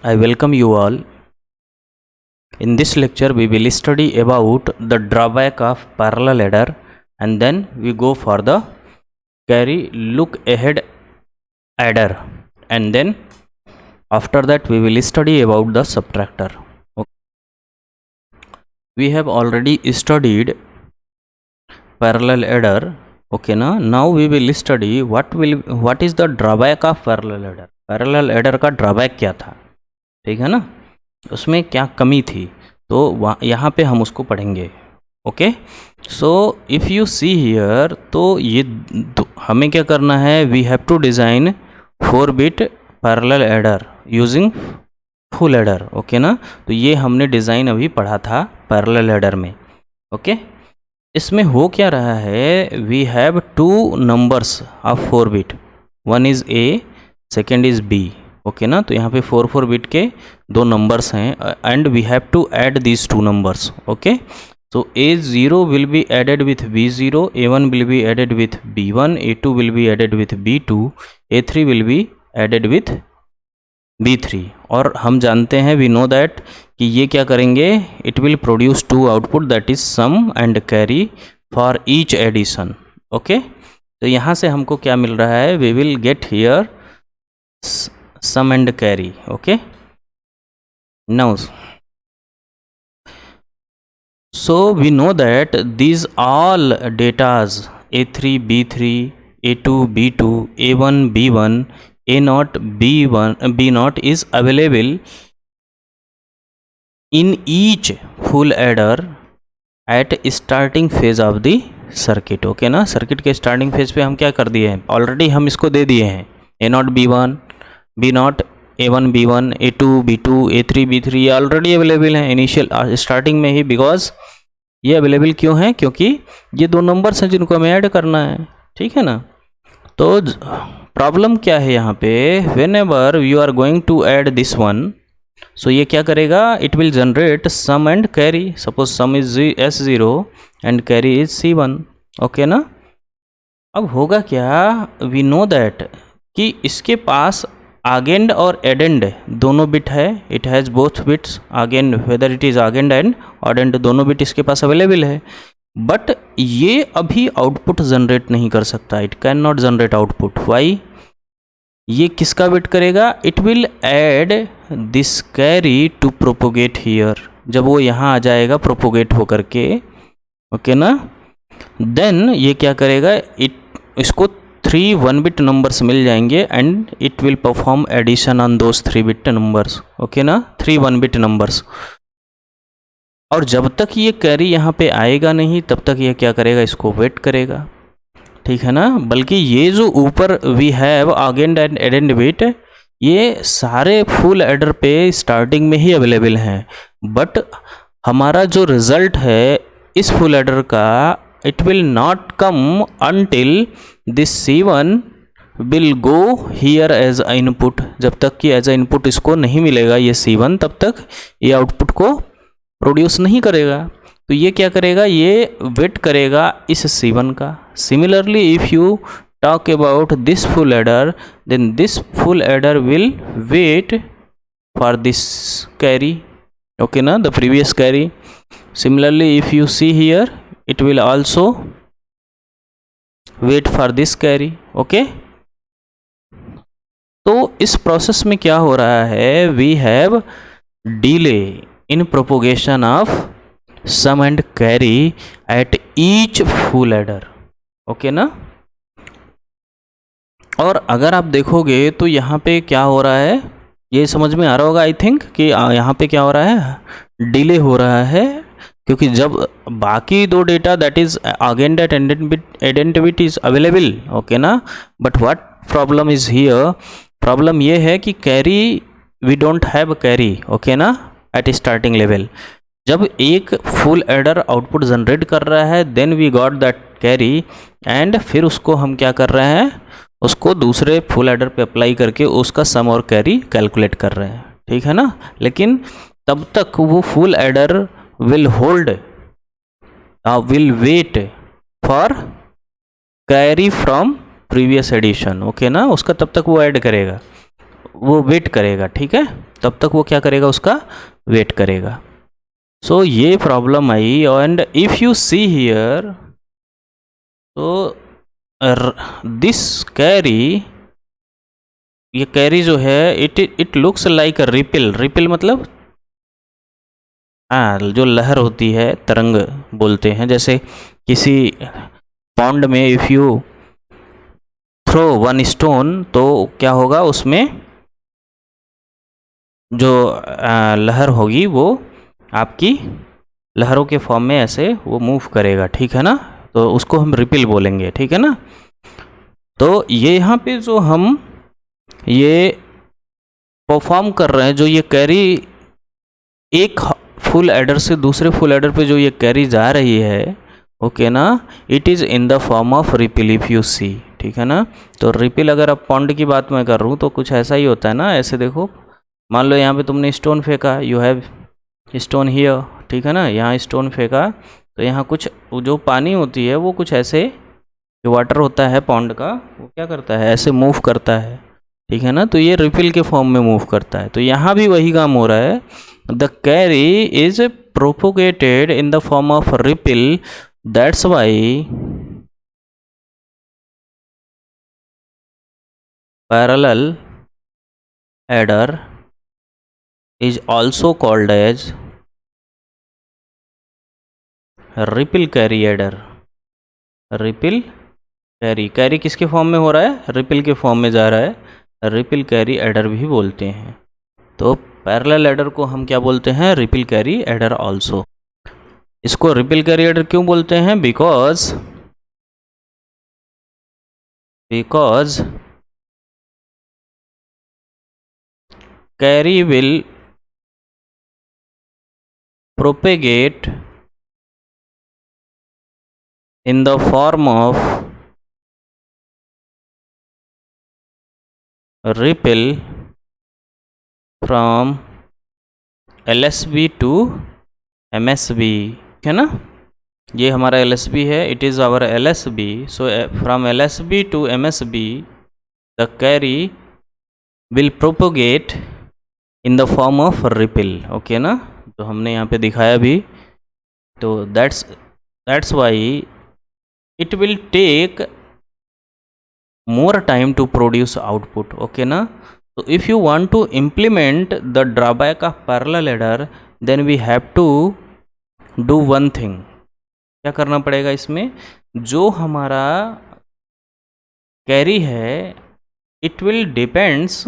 I welcome you all. In this lecture, we will study about the drawback of parallel adder, and then we go for the carry look ahead adder, and then after that we will study about the subtractor. Okay. We have already studied parallel adder. Okay, now we will study what is the drawback of parallel adder. Parallel adder का drawback क्या था, ठीक है ना, उसमें क्या कमी थी, तो यहाँ पे हम उसको पढ़ेंगे. Okay, so if you see here, तो ये हमें क्या करना है, we have to design 4-bit parallel adder using full adder. Okay ना, तो ये हमने डिज़ाइन अभी पढ़ा था पैरेलल एडर में. ओके, इसमें हो क्या रहा है, we have 2 numbers of 4-bit, one is A, second is B. Okay ना, तो यहाँ पे 4 बिट के 2 नंबर्स हैं and we have to add these 2 numbers. Okay, so A0 will be added with B0, A1 will be added with B1, A2 will be added with B2, A3 will be added with B3. और हम जानते हैं, we know that कि ये क्या करेंगे, it will produce 2 output, that is sum and carry for each addition. Okay, तो यहाँ से हमको क्या मिल रहा है, we will get here sum and carry. Okay, now so we know that these all datas A3 B3 A2 B2 A1 B1 A0 B1 B0 is available in each full adder at starting phase of the circuit. Okay ना, circuit के starting phase पे हम क्या कर दिए हैं, already हम इसको दे दिए हैं A0 B1 B0 A1 B1 A2 B2 A3 B3, ये ऑलरेडी अवेलेबल हैं इनिशियल स्टार्टिंग में ही. बिकॉज ये अवेलेबल क्यों हैं, क्योंकि ये 2 नंबर्स हैं जिनको हमें ऐड करना है, ठीक है ना. तो प्रॉब्लम क्या है यहाँ पे, whenever you are going to add this one, so ये क्या करेगा, it will generate sum and carry. Suppose sum is S0 and carry is C1. Okay ना, अब होगा क्या, वी नो दैट कि इसके पास आगेंड और एडेंड दोनों बिट है. It has both bits, augend whether it is augend and addend, दोनों बिट इसके पास अवेलेबल है. बट ये अभी आउटपुट जनरेट नहीं कर सकता, it can not generate output. Why, ये किसका वेट करेगा, it will add this carry to propagate here. जब वो यहाँ आ जाएगा प्रोपोगेट होकर के, ओके ना, देन ये क्या करेगा, इसको 3 1-bit नंबर्स मिल जाएंगे and it will perform addition on those 3-bit numbers. Okay ना, 3 1-bit नंबर्स. और जब तक ये कैरी यहाँ पे आएगा नहीं, तब तक ये क्या करेगा, इसको वेट करेगा, ठीक है ना. बल्कि ये जो ऊपर we have augend and addend bit, ये सारे फुल एडर पे स्टार्टिंग में ही अवेलेबल हैं. बट हमारा जो रिजल्ट है इस फुल एडर का, it will not come until this C1 will go here as a input. जब तक कि एज अ इनपुट इसको नहीं मिलेगा ये C1, तब तक ये आउटपुट को प्रोड्यूस नहीं करेगा. तो ये क्या करेगा, ये वेट करेगा इस C1 का. Similarly if you talk about this full adder, then this full adder will wait for this carry. Okay ना, the previous carry. Similarly if you see here, it will also wait for this carry. Okay, तो इस process में क्या हो रहा है, we have delay in propagation of sum and carry at each full adder. Okay ना, और अगर आप देखोगे तो यहाँ पे क्या हो रहा है, ये समझ में आ रहा होगा आई थिंक कि यहाँ पे क्या हो रहा है, डिले हो रहा है. क्योंकि जब बाकी 2 data that is augend and addend bit is available, okay ना, but what problem is here, problem ये है कि carry, we don't have carry. Okay ना, एट स्टार्टिंग लेवल. जब एक फुल एडर आउटपुट जनरेट कर रहा है, then we got that carry and फिर उसको हम क्या कर रहे हैं, उसको दूसरे फुल एडर पे अप्लाई करके उसका सम और कैरी कैलकुलेट कर रहे हैं, ठीक है ना. लेकिन तब तक वो full adder will hold will wait for carry from previous addition. Okay ना, उसका तब तक वो ऐड करेगा, वो वेट करेगा, ठीक है. तब तक वो क्या करेगा, उसका वेट करेगा। सो ये problem I. And if you see here, तो दिस कैरी, ये कैरी जो है it looks like a ripple. Ripple मतलब हाँ, जो लहर होती है, तरंग बोलते हैं। जैसे किसी पॉन्ड में if you throw one stone, तो क्या होगा, उसमें जो लहर होगी वो आपकी लहरों के फॉर्म में ऐसे वो मूव करेगा, ठीक है ना। तो उसको हम रिपिल बोलेंगे, ठीक है ना। तो ये यहाँ पे जो हम ये परफॉर्म कर रहे हैं, जो ये कैरी एक फुल एडर से दूसरे फुल एडर पे जो ये कैरी जा रही है, ओके ना, it is in the form of ripple if you see, ठीक है ना। तो रिपिल अगर अब पॉन्ड की बात मैं कर रहा हूँ तो कुछ ऐसा ही होता है ना। ऐसे देखो, मान लो यहाँ पे तुमने स्टोन फेंका, यू हैव स्टोन हियर, ठीक है ना, यहाँ स्टोन फेंका, तो यहाँ कुछ जो पानी होती है वो कुछ ऐसे, जो वाटर होता है पॉन्ड का, वो क्या करता है, ऐसे मूव करता है, ठीक है ना। तो ये रिपिल के फॉर्म में मूव करता है। तो यहाँ भी वही काम हो रहा है। The carry is propagated in the form of ripple, that's why parallel adder is also called as ripple carry adder. Ripple carry, carry किसके फॉर्म में हो रहा है, रिपिल के फॉर्म में जा रहा है, रिपिल कैरी एडर भी बोलते हैं। तो पैरेलल एडर को हम क्या बोलते हैं, रिपिल कैरी एडर ऑल्सो। इसको रिपिल कैरी एडर क्यों बोलते हैं, because carry will propagate in the form of ripple from LSB to MSB, है ना। ये हमारा LSB है, it is our LSB। So from LSB to MSB the carry will propagate in the form of ripple, okay ना। तो हमने यहाँ पे दिखाया भी। तो that's why it will take more time to produce output, okay na. So if you want to implement the drawback of parallel adder, then we have to do one thing। क्या करना पड़ेगा इसमें, जो हमारा कैरी है it will depends,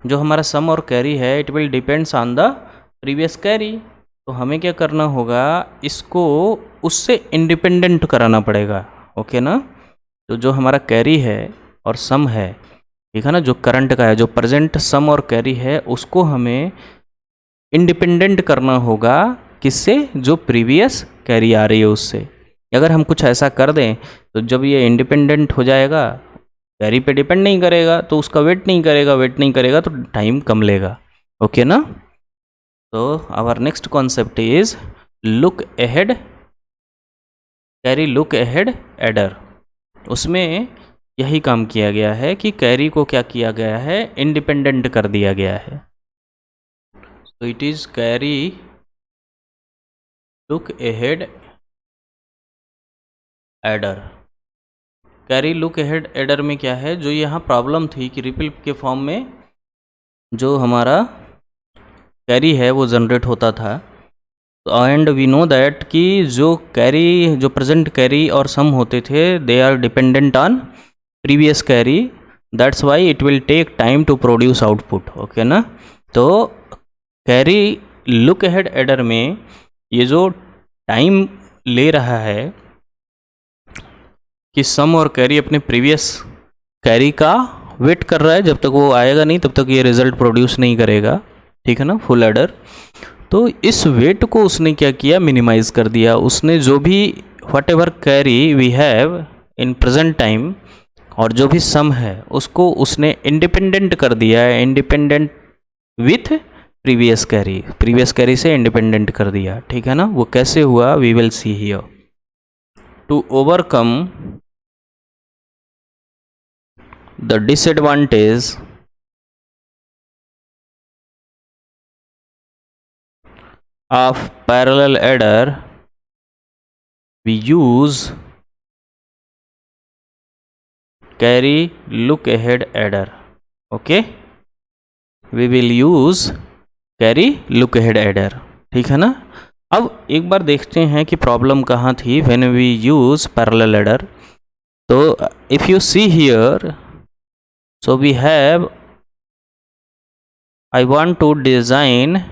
जो हमारा सम और कैरी है it will depends on the previous carry. तो हमें क्या करना होगा, इसको उससे इंडिपेंडेंट कराना पड़ेगा, ओके ना। तो जो हमारा कैरी है और सम है, ठीक है ना, जो करंट का है, जो प्रेजेंट सम और कैरी है, उसको हमें इंडिपेंडेंट करना होगा, किससे, जो प्रीवियस कैरी आ रही है उससे। अगर हम कुछ ऐसा कर दें तो जब ये इंडिपेंडेंट हो जाएगा, कैरी पे डिपेंड नहीं करेगा, तो उसका वेट नहीं करेगा, वेट नहीं करेगा तो टाइम कम लेगा, ओके ना। तो our next concept is look ahead carry, look ahead adder. उसमें यही काम किया गया है कि कैरी को क्या किया गया है, इंडिपेंडेंट कर दिया गया है। तो it is carry look ahead adder. Carry look ahead adder में क्या है, जो यहाँ प्रॉब्लम थी कि रिपिल के फॉर्म में जो हमारा कैरी है वो जनरेट होता था। एंड वी नो दैट कि जो कैरी, जो प्रेजेंट कैरी और सम होते थे, they are dependent on previous carry, that's why it will take time to produce output, okay ना। तो कैरी लुक अहेड एडर में ये जो टाइम ले रहा है कि सम और कैरी अपने प्रीवियस कैरी का वेट कर रहा है, जब तक वो आएगा नहीं तब तक ये रिजल्ट प्रोड्यूस नहीं करेगा, ठीक है ना, फुल एडर। तो इस वेट को उसने क्या किया, मिनिमाइज कर दिया। उसने जो भी whatever carry we have in present time और जो भी सम है उसको उसने इंडिपेंडेंट कर दिया है, independent with previous carry, previous carry से इंडिपेंडेंट कर दिया, ठीक है ना। वो कैसे हुआ, we will see here. To overcome the disadvantage of parallel adder, we use carry look ahead adder. Okay, we will use carry look ahead adder. ठीक है ना। अब एक बार देखते हैं कि प्रॉब्लम कहाँ थी when we use parallel adder. तो if you see here, so we have, I want to design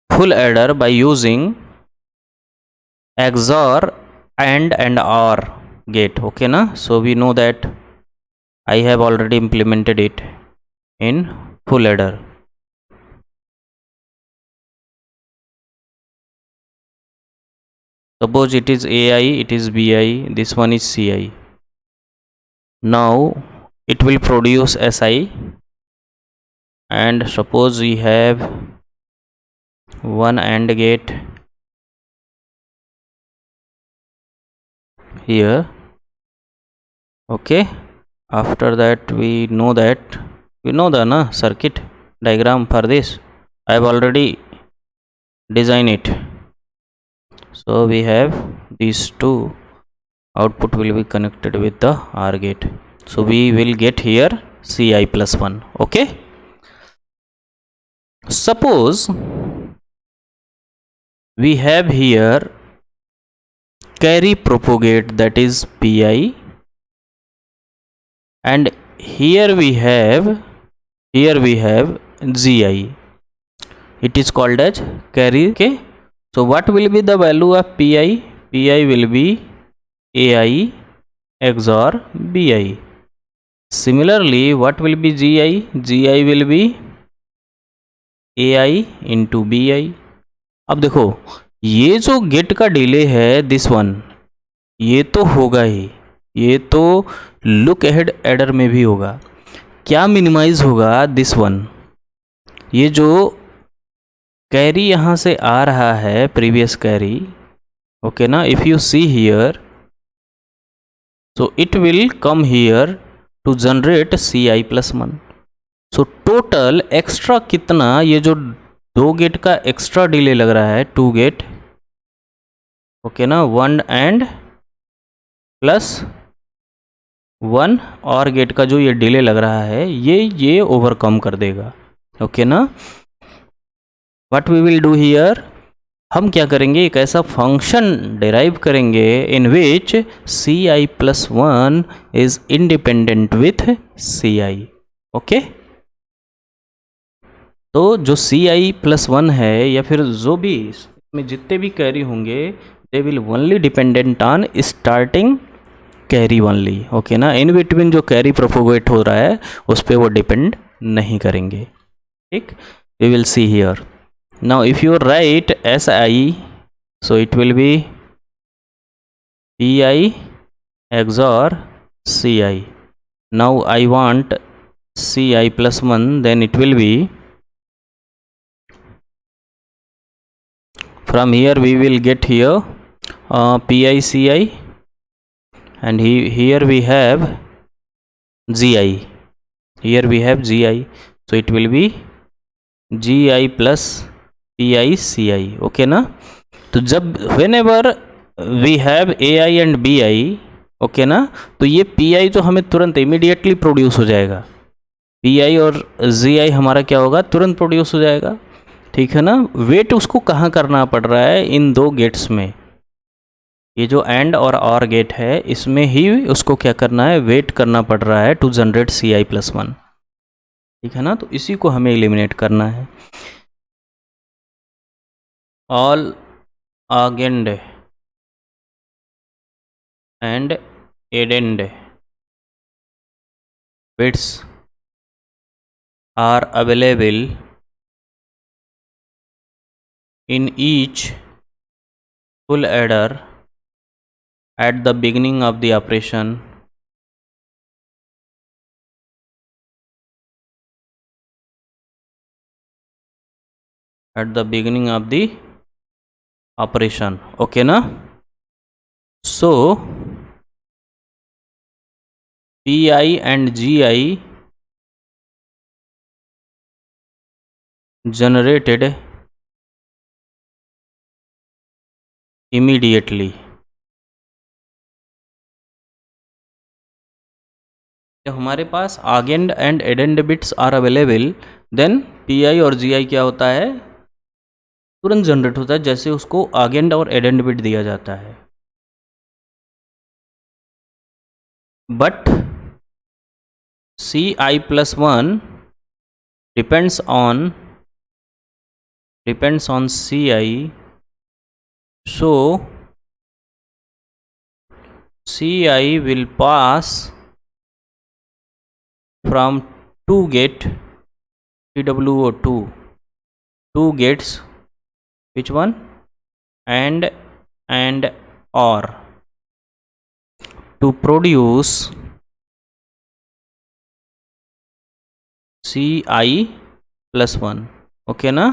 full adder by using XOR and OR gate. Okay na, so we know that I have already implemented it in full adder. Suppose it is AI, it is BI, this one is CI. Now it will produce SI, and suppose we have one AND gate here. Okay, after that we know the circuit diagram for this. I have already designed it. So we have these two output will be connected with the OR gate. So we will get here Ci plus 1. Okay, suppose we have here carry propagate, that is Pi, and here we have Gi. It is called as carry. Okay, so what will be the value of Pi? Pi will be AI XOR BI. Similarly, what will be Gi? Gi will be AI into BI. अब देखो, ये जो gate का delay है this one, ये तो होगा ही, ये तो लुक अहेड एडर में भी होगा। क्या मिनिमाइज होगा? दिस वन, ये जो कैरी यहाँ से आ रहा है प्रीवियस कैरी, ओके ना, if you see here, so it will come here to generate Ci plus 1. So total extra कितना, ये जो दो गेट का एक्स्ट्रा डिले लग रहा है, 2 गेट, ओके ना, 1 एंड प्लस 1 और गेट का जो ये डिले लग रहा है, ये ओवरकम कर देगा। ओके ना, what we will do here, हम क्या करेंगे, एक ऐसा फंक्शन डिराइव करेंगे in which Ci plus 1 is independent with Ci. Okay, तो जो Ci प्लस 1 है, या फिर जो भी इसमें जितने भी कैरी होंगे, they will only dependent on starting carry only. Okay ना, इन बिटवीन जो कैरी प्रोपोगेट हो रहा है उस पर वो डिपेंड नहीं करेंगे. ठीक, we will see here. Now if you write Si, so it will be Pi XOR Ci. Now I want Ci plus 1, then it will be, from here we will get here Pi Ci, and here we have Gi. Here we have Gi, so it will be Gi plus Pi Ci. Okay ना, तो जब whenever we have Ai and Bi, okay ना, तो ये Pi तो हमें तुरंत immediately produce हो जाएगा, Pi और Gi हमारा क्या होगा, तुरंत प्रोड्यूस हो जाएगा. ठीक है ना, वेट उसको कहाँ करना पड़ रहा है, इन दो गेट्स में. ये जो एंड और ऑर गेट है, इसमें ही उसको क्या करना है, वेट करना पड़ रहा है टू जनरेट Ci प्लस 1. ठीक है ना, तो इसी को हमें एलिमिनेट करना है. All augend and addend bits are available in each full adder at the beginning of the operation. At the beginning of the operation. Okay na, so Pi and Gi generated immediately. जब हमारे पास augend and addend bits are available, then P I और G आई क्या होता है, तुरंत generate होता है जैसे उसको आर्गेंड और एडेंड बिट दिया जाता है. But C I plus one depends on Ci, so Ci will pass from two gate TWO2, two gates, which one, and OR, to produce Ci plus 1. Okay na?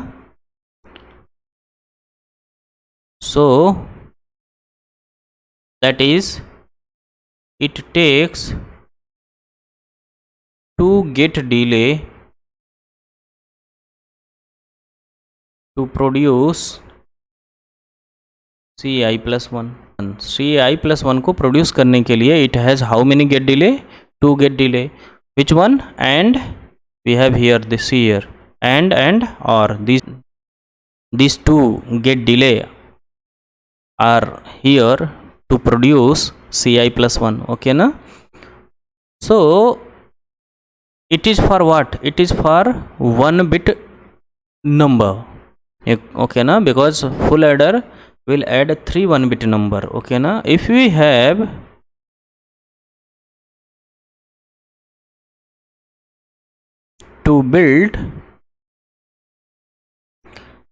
So that is, it takes 2 gate delay to produce Ci plus 1. Ci plus 1 को produce करने के लिए it has how many gate delay? 2 gate delay. Which one? And we have here this here and or these 2 gate delay are here to produce Ci plus 1. Okay na? So it is for what? It is for 1 bit number. Okay na? Because full adder will add 3 1 bit number. Okay na? If we have to build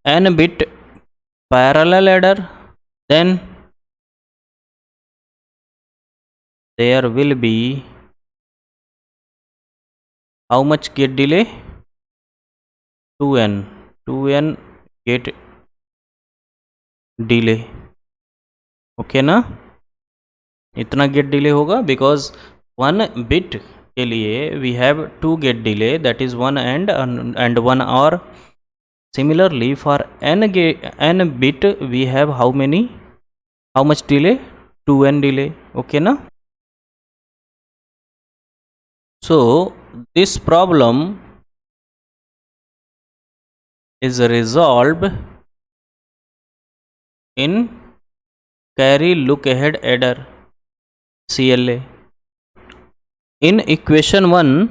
n bit parallel adder, then there will be how much gate delay? 2n gate delay. Okay ना, इतना gate delay होगा because 1 bit के लिए we have 2 gate delay, that is 1 and 1 और. Similarly for n bit we have how much delay? 2n delay. Okay na? So this problem is resolved in carry look ahead adder, CLA. In equation 1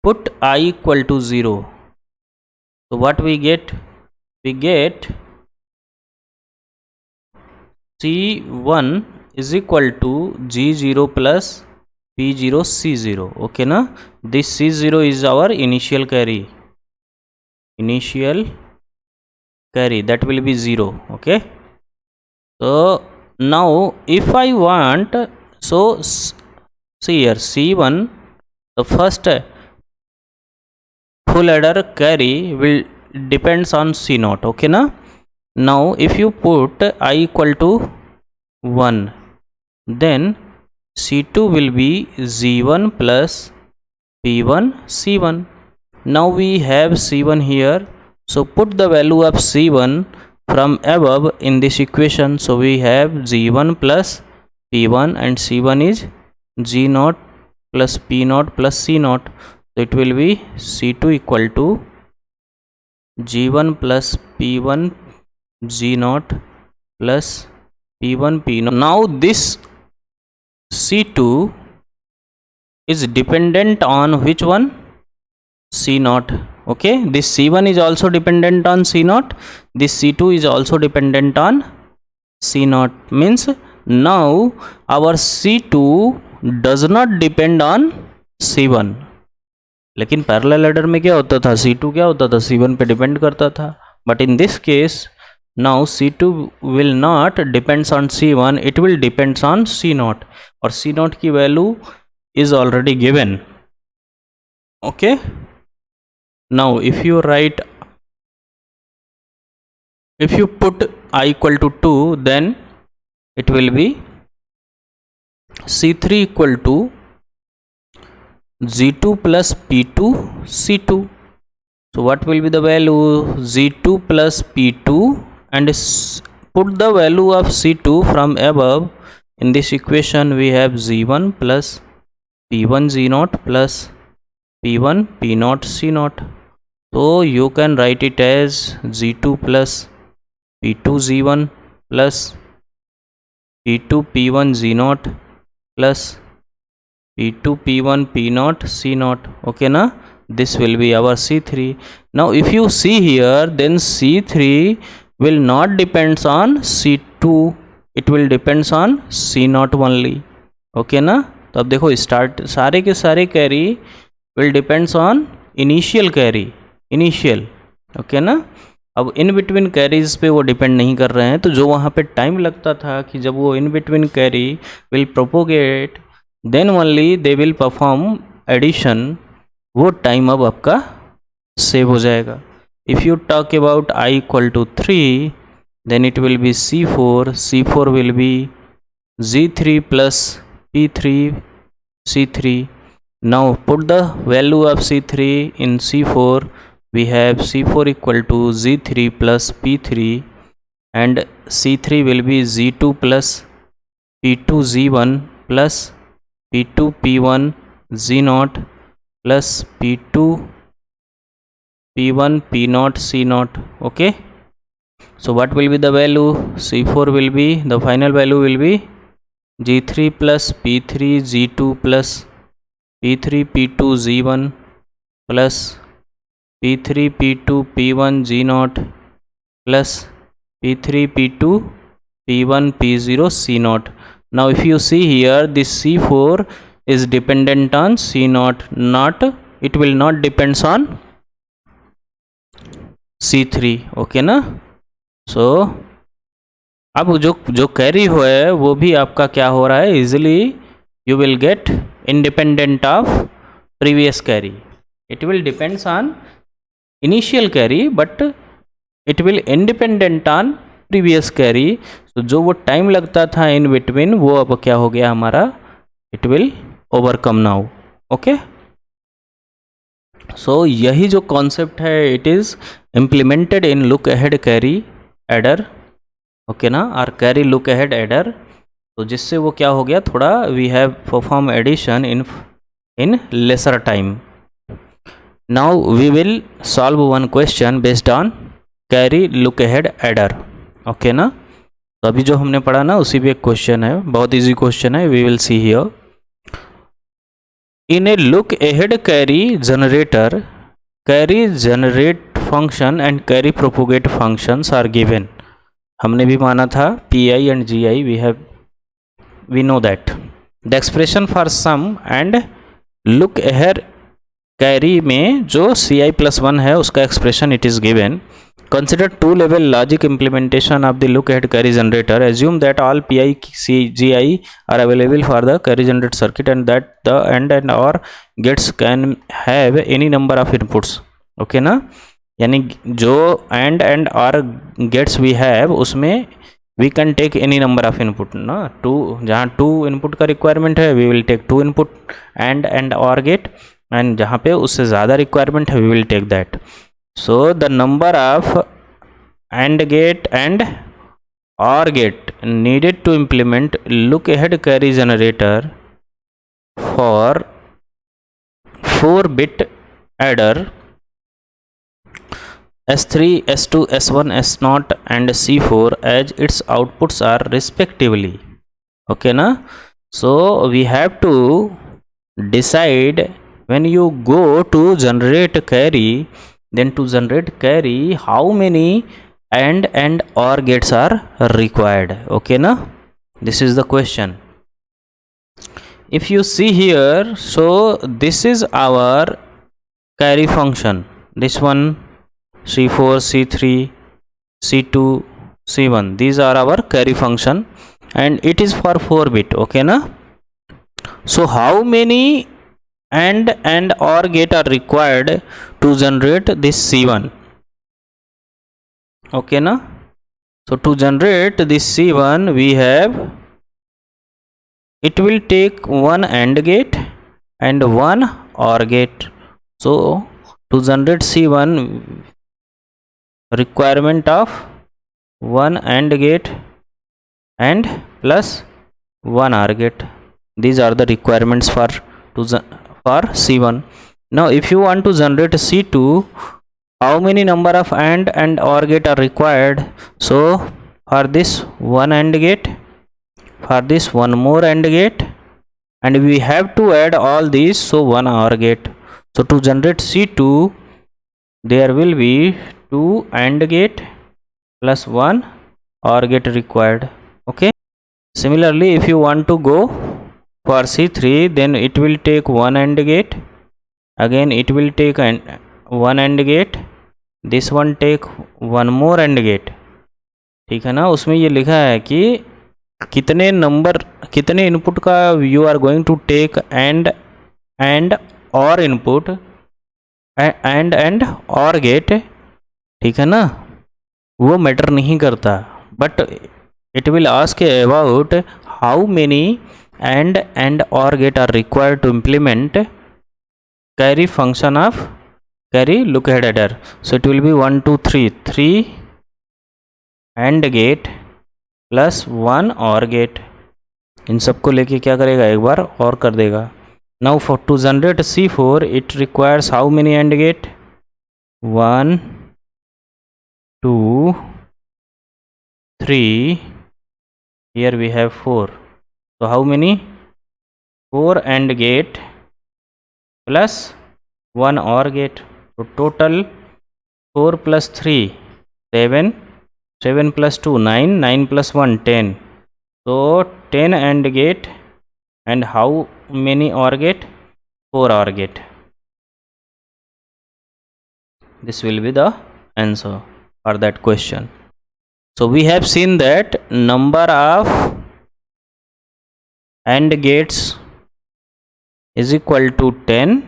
put I equal to 0. So what we get? We get C1 is equal to G0 plus P0 C0. Okay na? This C0 is our initial carry, that will be 0. Okay, so now if I want, so see here C1, the first full adder carry will depends on C0. Okay na? Now if you put I equal to 1, then C2 will be Z1 plus P1 C1. Now we have C1 here, so put the value of C1 from above in this equation. So we have Z1 plus P1 and C1 is G0 plus P0 plus C0. So it will be C2 equal to G1 plus P1 G0 plus P1 P0. Now this C2 is dependent on which one? C0. Okay, this C1 is also dependent on C0, this C2 is also dependent on C0, means now our C2 does not depend on C1. लेकिन parallel adder में क्या होता था, C2 क्या होता था, C1 पे depend करता था. But in this case now C2 will not depends on C1, it will depends on C0, और C0 की value is already given. Okay, now if you put I equal to 2, then it will be C3 equal to Z2 plus P2 C2. So what will be the value? Z2 plus P2, and put the value of C2 from above. In this equation we have Z1 plus P1 Z0 plus P1 P0 C0. So you can write it as Z2 plus P2 Z1 plus P2 P1 Z0 plus P2 P1 P0 C0. Okay na? This will be our C3. Now if you see here, then C3 will not depends on C2, it will depends on C0 only. Okay ना? तो अब देखो start सारे के सारे carry will depends on initial carry, initial. Okay ना? अब in between carries पे वो डिपेंड नहीं कर रहे हैं, तो जो वहाँ पे टाइम लगता था कि जब वो in between carry will propagate then only they will perform addition, वो टाइम अब आपका सेव हो जाएगा। If you talk about I equal to 3, then it will be C4, C4 will be Z3 plus P3 C3. Now put the value of C3 in C4. we have C4 equal to Z3 plus P3, and C3 will be Z2 plus P2 Z1 plus P2 P1 Z0 plus P2 P1 P0 C0. Okay, so what will be the value? C4 will be, the final value will be Z3 plus P3 Z2 plus P3 P2 Z1 plus P3 P2 P1 Z0 plus P3 P2 P1 P0 C0. Now if you see here, this C4 is dependent on C0, not, it will not depends on C3. Okay ना? सो अब जो carry हुआ है वो भी आपका क्या हो रहा है, easily you will get independent of previous carry. It will depends on initial carry but it will independent on previous carry. तो जो वो टाइम लगता था इन बिटवीन, वो अब क्या हो गया हमारा, it will overcome now. Okay, so यही जो कॉन्सेप्ट है, it is implemented in look ahead carry adder. Okay ना, और कैरी लुक अहेड एडर. तो जिससे वो क्या हो गया, थोड़ा we have perform addition in lesser time. Now we will solve one question based on carry look ahead adder. Okay ना? तो अभी जो हमने पढ़ा ना उसी भी एक क्वेश्चन है, बहुत इजी क्वेश्चन है. We will see here. In a look ahead carry generator, carry generate function and carry propagate functions are given. हमने भी माना था PI and GI, we know that. The expression for sum and look ahead carry में जो CI+1 है उसका expression it is given. Consider two level logic implementation of the look ahead carry generator. Assume that all PI GI are available for the carry generate circuit and that the and और gates can have any number of inputs. Okay ना? यानी जो and और gates we have उसमें we can take any number of input ना. जहाँ 2 input का requirement है we will take 2 input and और गेट, एंड जहाँ पे उससे ज़्यादा रिक्वायरमेंट है we will take that. So the number of and gate and और gate needed to implement look ahead carry generator for 4-bit adder S3, S2, S1, S0 and C4 as its outputs are respectively. Okay na? So we have to decide when you go to generate carry, then to generate carry how many and or gates are required. Okay na? This is the question. If you see here, so this is our carry function, this one C4, C3, C2, C1, these are our carry function and it is for 4-bit. Okay na? So how many and or gate are required to generate this C1? Okay na? So to generate this C1 we have, it will take one AND gate and one OR gate. So to generate C1, requirement of one AND gate and plus one OR gate. These are the requirements for C1. Now if you want to generate C2, how many number of AND and OR gate are required? So for this one AND gate, for this one more AND gate, and we have to add all these, so one OR gate. So to generate C2, there will be two AND gate plus one OR gate required. Okay. Similarly, if you want to go for C3, then it will take one AND gate, again it will take one AND gate, this one take one more AND gate. ठीक है ना, उसमें ये लिखा है कि कितने number, कितने इनपुट का you are going to take and और इनपुट एंड और गेट, ठीक है ना, वो मैटर नहीं करता, but it will ask about how many and और gate are required to implement carry function of carry look ahead adder. So it will be 1 2 3 and gate plus one और gate. इन सबको लेके क्या करेगा, एक बार और कर देगा. Now for to generate C4, it requires how many AND gate, 1 2 3, here we have 4. So how many, 4 AND gate plus 1 OR gate. So total 4 plus 3 7, 7 plus 2 9, 9 plus 1 10. So 10 AND gate and how many OR gate, 4 OR gate. This will be the answer for that question. So we have seen that number of AND gates is equal to 10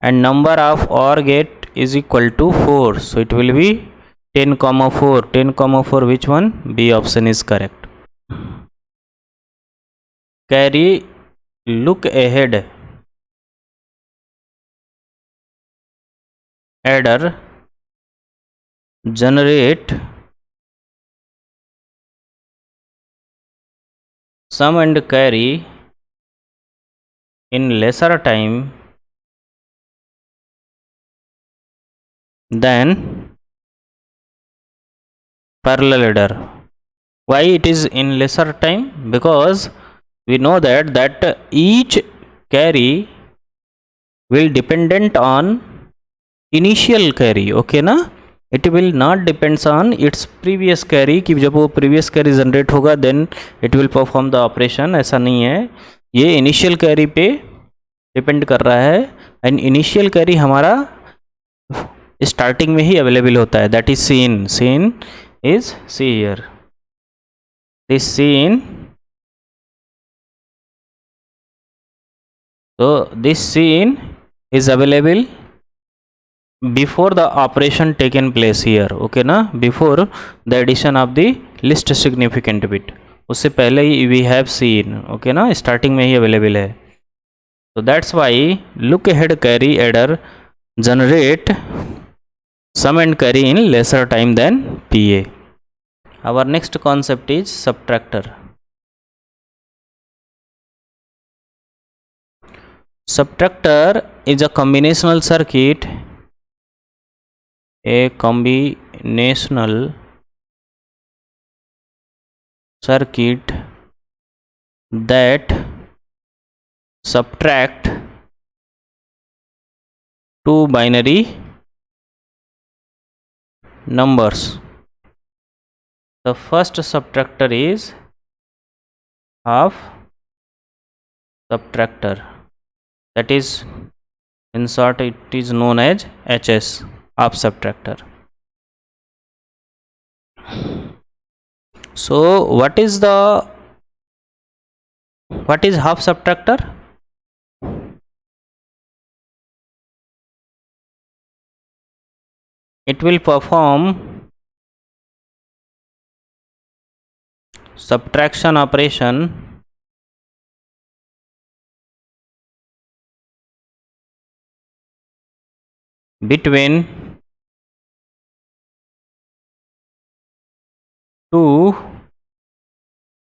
and number of OR gate is equal to 4. So it will be 10 comma 4. 10 comma 4, which one? B option is correct. Carry look ahead adder generate sum and carry in lesser time than parallel adder. Why it is in lesser time? Because we know that each carry will dependent on initial carry. Okay ना, it will not depends on its previous carry, कि जब वो previous carry generate होगा then it will perform the operation. ऐसा नहीं है, ये initial carry पे depend कर रहा है, and initial carry हमारा starting में ही available होता है. that is seen is see here, this seen. So this scene is available before the operation taken place here. Okay ना, before the addition of the least significant bit, उससे पहले ही we have seen. Okay ना, starting में ही available है. So that's why look ahead carry adder generate sum and carry in lesser time than PA. Our next concept is subtractor. Subtractor is a combinational circuit, a combinational circuit that subtract two binary numbers. The first subtractor is half subtractor, that is in short it is known as HS, half subtractor. So what is half subtractor? It will perform subtraction operation between two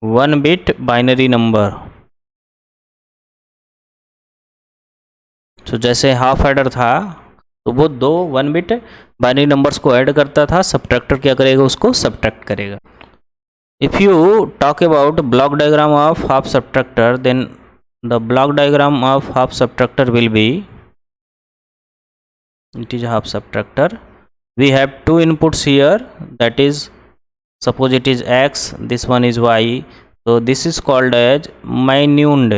1 bit binary number। तो जैसे half adder था तो वो दो 1 bit binary numbers को add करता था, subtractor क्या करेगा, उसको सब्ट्रैक्ट करेगा। If you talk about block diagram of half subtractor, then the block diagram of half subtractor will be, it is half subtractor. We have two inputs here, that is, suppose it is x, this one is y, so this is called as minund,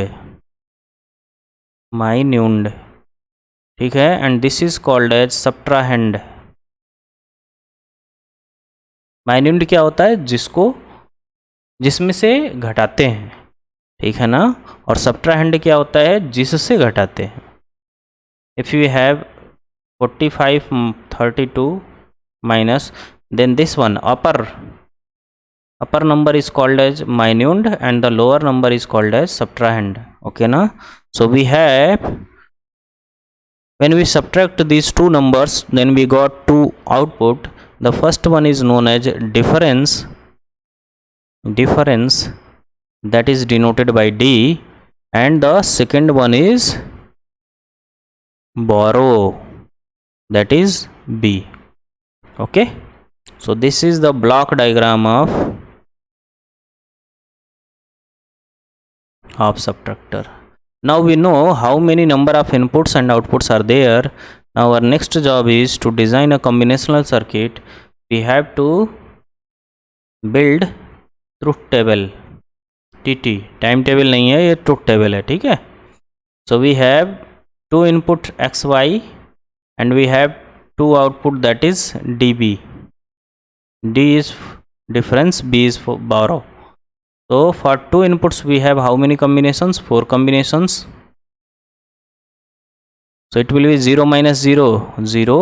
ठीक है, and this is called as subtrahend। minund क्या होता है, जिसमें से घटाते हैं, ठीक है ना, और subtrahend क्या होता है, जिससे घटाते हैं। if you have 45 32 minus, then this one upper number is called as minund and the lower number is called as subtrahend, okay na। So we have, when we subtract these two numbers, then we got two output. The first one is known as difference, that is denoted by D, and the second one is borrow, that is B, okay। So this is the block diagram of half subtractor। Now we know how many number of inputs and outputs are there. Now our next job is to design a combinational circuit. We have to build truth table, TT, time table नहीं है, ये truth table है, ठीक है। So we have two input xy and we have two output, that is db, d is difference, b is for borrow। So for two inputs we have how many combinations, 4 combinations। So it will be 0 minus 0 0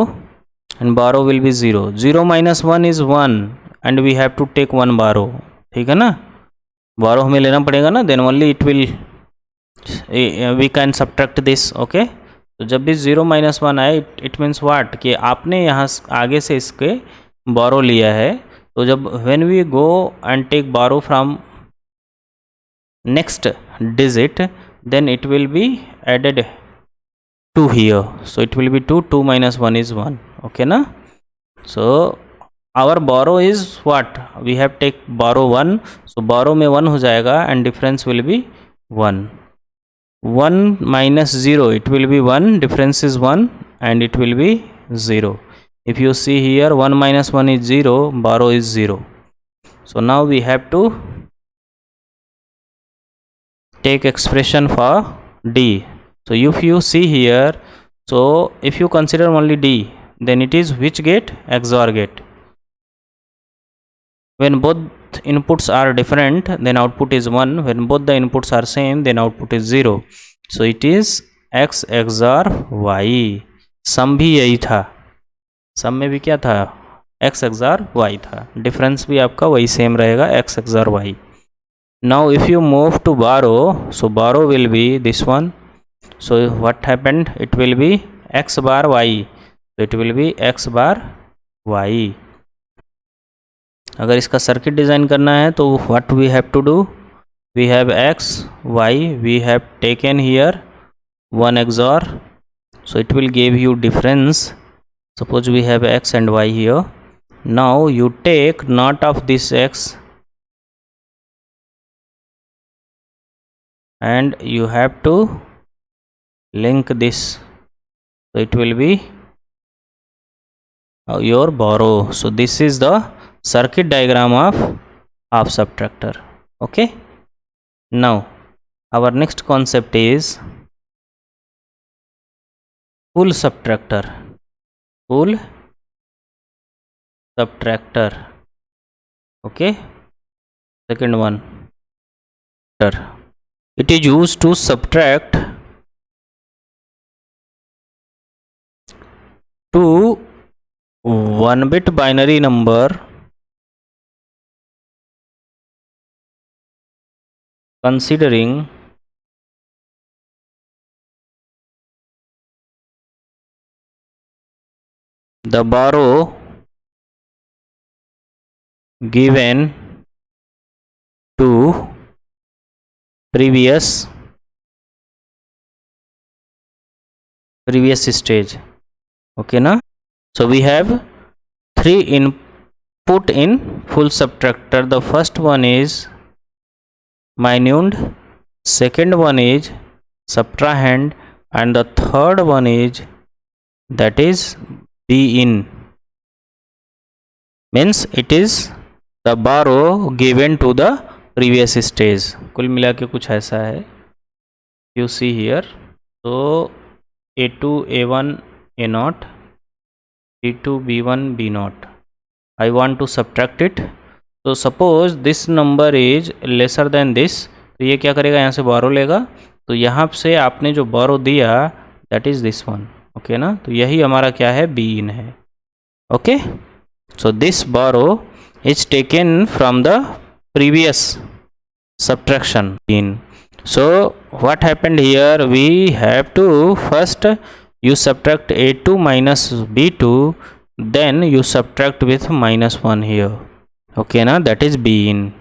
and borrow will be 0, 0 minus 1 is 1 and we have to take 1 borrow, ठीक है ना, borrow हमें लेना पड़ेगा ना, then only it will we can subtract this, okay। तो जब भी 0 minus 1 आए, इट मीन्स वाट, कि आपने यहाँ आगे से इसके बोरो लिया है, तो जब when we go and take borrow from next digit, then it will be added 2 here, so it will be 2, 2 minus 1 is 1, okay na। So our borrow is what, we have take borrow 1, so borrow में 1 हो जाएगा and difference will be 1, 1 minus 0, it will be 1, difference is 1 and it will be 0। if you see here, 1 minus 1 is 0, borrow is 0। so now we have to take expression for D। so if you see here, so if you consider only D, then it is which gate, XOR gate। when both inputs are different, then output is 1, when both the inputs are same, then output is 0। so it is X XOR Y। सम भी यही था, सम में भी क्या था, X XOR Y था, difference भी आपका वही सेम रहेगा, X XOR Y। now if you move to borrow, so borrow will be this one, so what happened, it will be X bar Y, so it will be X bar Y। अगर इसका circuit design करना है तो what we have to do, we have X Y, we have taken here 1 XOR, so it will give you difference। suppose we have x and y here, now you take not of this x and you have to link this, so it will be your borrow। so this is the circuit diagram of half subtractor, okay। now our next concept is full subtractor, okay। second one, it is used to subtract two 1-bit binary number considering the borrow given to previous stage. Okay na? So we have three input in full subtractor. The first one is minuend, second one is subtrahend, and the third one is that is bin. Means it is the borrow given to the previous stage. कुल मिला के कुछ ऐसा है. You see here. So A2 A1 A0, B2 B1 B0. I want to subtract it. So suppose this number is lesser than this. तो ये क्या करेगा, यहाँ से borrow लेगा. तो यहाँ से आपने जो borrow दिया that is this one. Okay ना? तो यही हमारा क्या है, बी इन है. Okay, so this borrow is taken from the previous subtraction in. So what happened here, we have to first you subtract A2 minus B2, then you subtract with minus 1 here. Okay na? That is B in.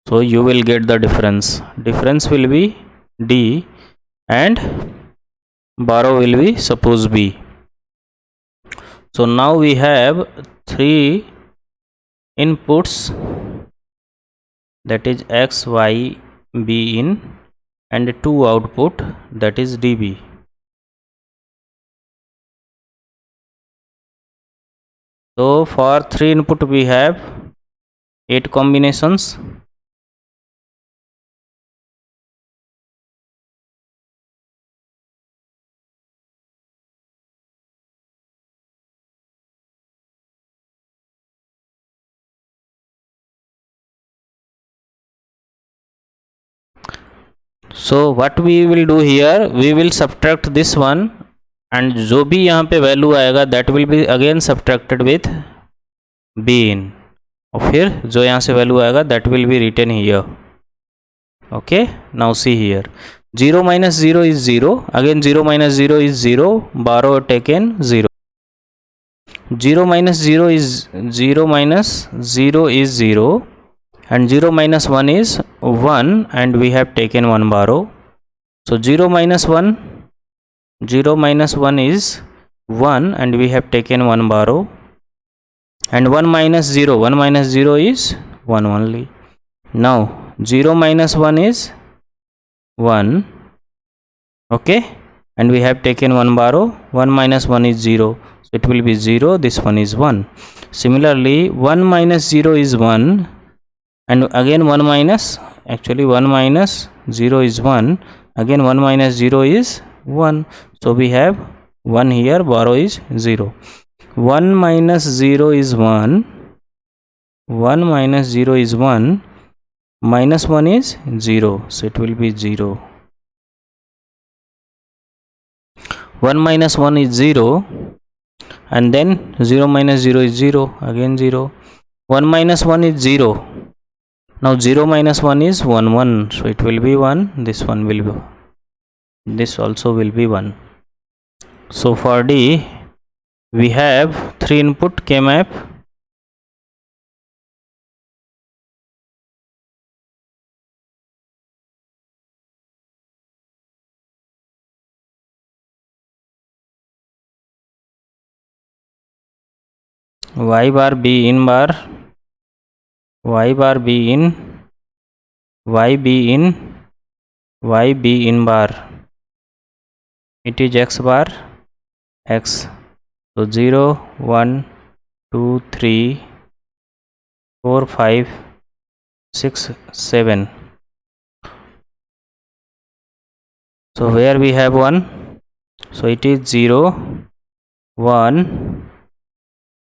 So you will get the difference. Difference will be D and borrow will be suppose B. So now we have three inputs, that is X, Y, B in, and two output, that is DB. So for three input we have 8 combinations. So what we will do here, we will subtract this one, and जो भी यहाँ पे value आएगा that will be again subtracted with B in, और फिर जो यहाँ से वैल्यू आएगा that will be written here. Okay, now see here, 0 minus 0 is 0, again 0 minus 0 is 0, borrow taken 0. 0 minus 0 is 0 minus 0 is 0, and 0 minus 1 is 1, and we have taken 1 borrow. So 0 minus 1 is 1, and we have taken 1 borrow, and 1 minus 0 is 1 only. Now 0 minus 1 is 1, okay, and we have taken 1 borrow. 1 minus 1 is 0, so it will be 0, this one is 1. Similarly 1 minus 0 is 1, and again 1 minus 0 is 1, again 1 minus 0 is 1, so we have 1 here, borrow is 0. 1 minus 0 is 1, 1 minus 0 is 1, minus 1 is 0, so it will be 0. 1 minus 1 is 0, and then 0 minus 0 is 0, again 0. 1 minus 1 is 0. Now 0 minus 1 is 1, 1, so it will be 1, this one will be, this also will be 1. So for D we have 3 input K-map, Y bar B in bar, Y bar B in, Y B in, Y B in bar. It is X bar X. So 0, 1, 2, 3, 4, 5, 6, 7. So where we have 1, so it is 0, 1,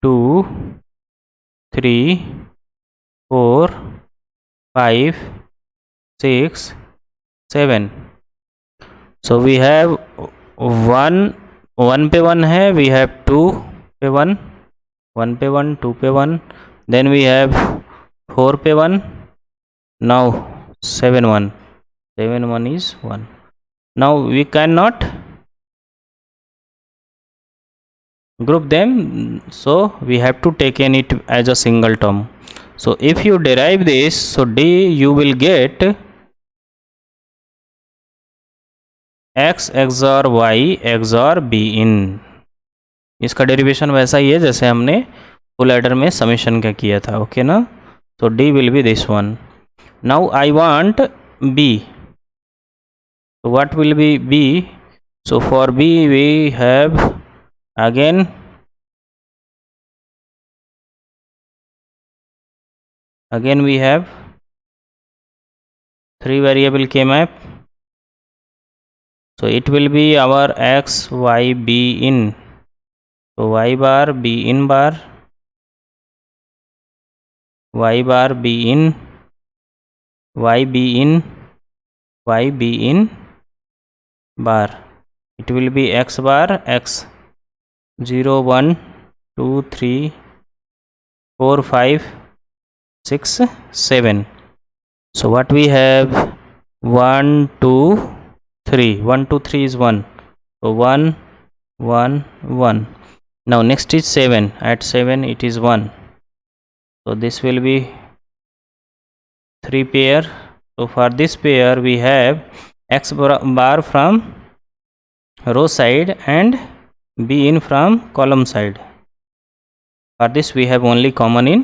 2, 3, 4, 5, 6, 7. So we have 1 पे 1 है, we have 2 पे 1, 1 पे 1, 2 पे 1, then we have 4 पे 1, now 7 1 is 1. Now we cannot group them, so we have to take in it as a single term. So if you derive this, so D you will get x XOR y XOR b in. इसका derivation वैसा ही है जैसे हमने full adder में summation का किया था, okay ना. तो D will be this one. Now I want be. So what will be b? So for b we have again we have 3 variable k map. So it will be our x y b in. So y bar b in bar, y bar b in, y b in, y b in bar. It will be x bar x 0 1 2 3 4 5 6 7. So what we have 1 2 3. 1 2 3 is 1. So 1 1 1. Now next is 7. At 7 it is 1. So this will be 3 pair. So for this pair we have x bar from row side and b in from column side. For this we have only common in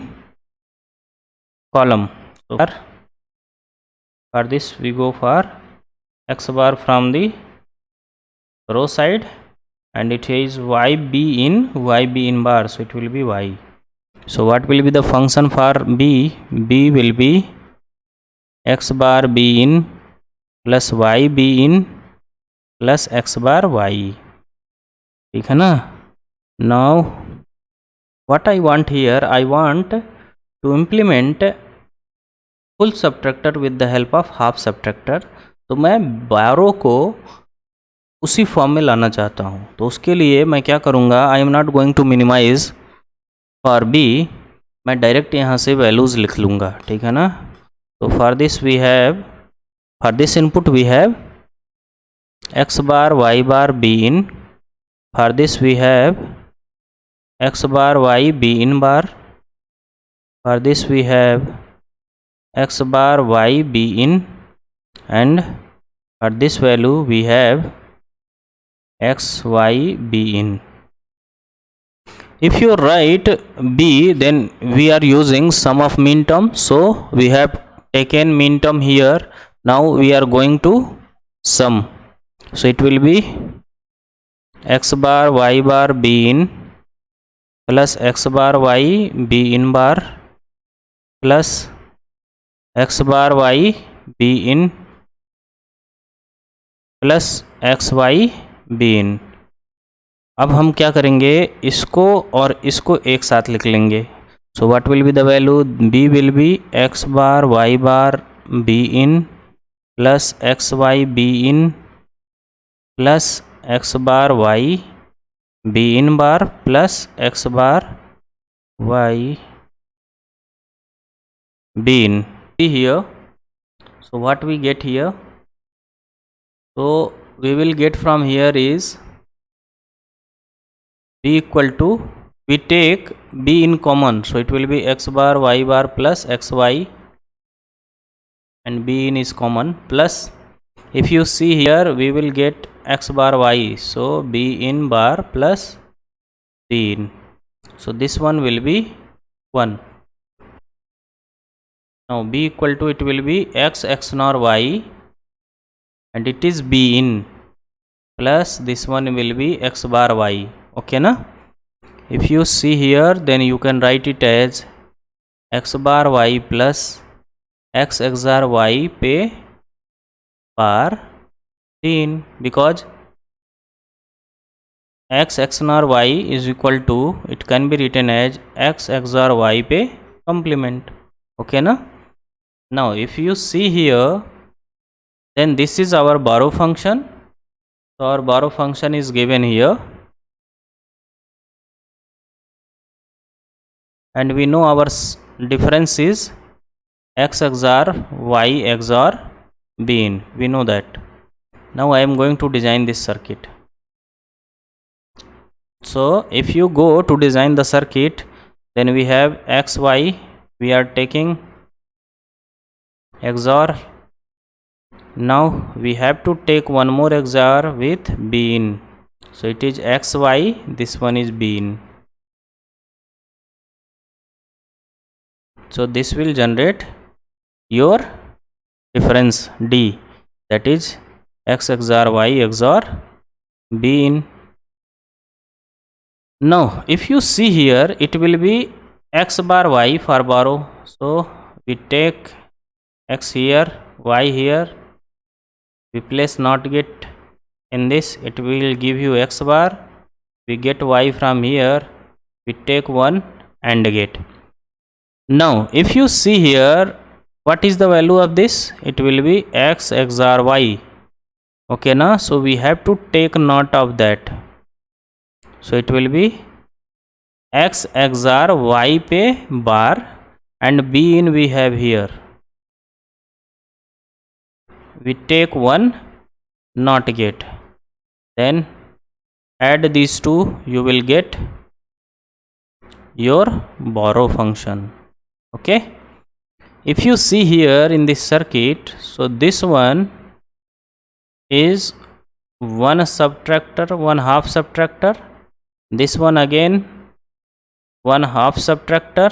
column. So for this we go for x bar from the row side and it is yb in bar, so it will be y. So what will be the function for b? B will be x bar b in plus y b in plus x bar y. ठीक है ना. Now what I want here, I want to implement full subtractor with the help of half subtractor. तो मैं बारो को उसी form में लाना चाहता हूँ. तो उसके लिए मैं क्या करूँगा, I am not going to minimize for B. मैं डायरेक्ट यहाँ से वैल्यूज़ लिख लूँगा, ठीक है ना. तो for this we have, for this input we have x bar y bar b in. For this we have x bar y b in bar. For this we have x bar y b in, and for this value we have x y b in. If you write b, then we are using sum of min term, so we have taken min term here. Now we are going to sum. So it will be x bar y bar b in plus x bar y b in bar plus x bar y b in plus x y b in. अब हम क्या करेंगे, इसको और इसको एक साथ लिख लेंगे. So what will be the value? b will be x bar y bar b in plus x y b in plus x bar y b in bar plus x bar y b in. See here, so what we get here, so we will get from here is b equal to, we take b in common, so it will be x bar y bar plus x y, and b in is common, plus if you see here we will get x bar y, so b in bar plus b in. So this one will be 1. Now b equal to, it will be x XOR y, and it is b in plus this one will be x bar y. Okay na? If you see here, then you can write it as x bar y plus x XOR y पे bar 3, because x XOR y is equal to, it can be written as x XOR y पे complement. Okay na? Now if you see here, then this is our borrow function. So our borrow function is given here, and we know our difference is x XOR y XOR b in. We know that. Now I am going to design this circuit. So if you go to design the circuit, then we have X, Y, we are taking XOR. Now we have to take one more XOR with B in. So it is X, Y, this one is B in. So this will generate your difference D, that is X XOR Y XOR B in. Now if you see here, it will be X bar Y for borrow. So we take X here, Y here, we place NOT gate in this, it will give you X bar. We get Y from here, we take one AND gate. Now if you see here, what is the value of this? It will be X XOR Y. Okay na? So we have to take note of that. So it will be X XOR Y पे bar and B in we have here. We take one NOT gate, then add these two, you will get your borrow function. Okay, if you see here in this circuit, so this one is one subtractor, one half subtractor, this one again one half subtractor,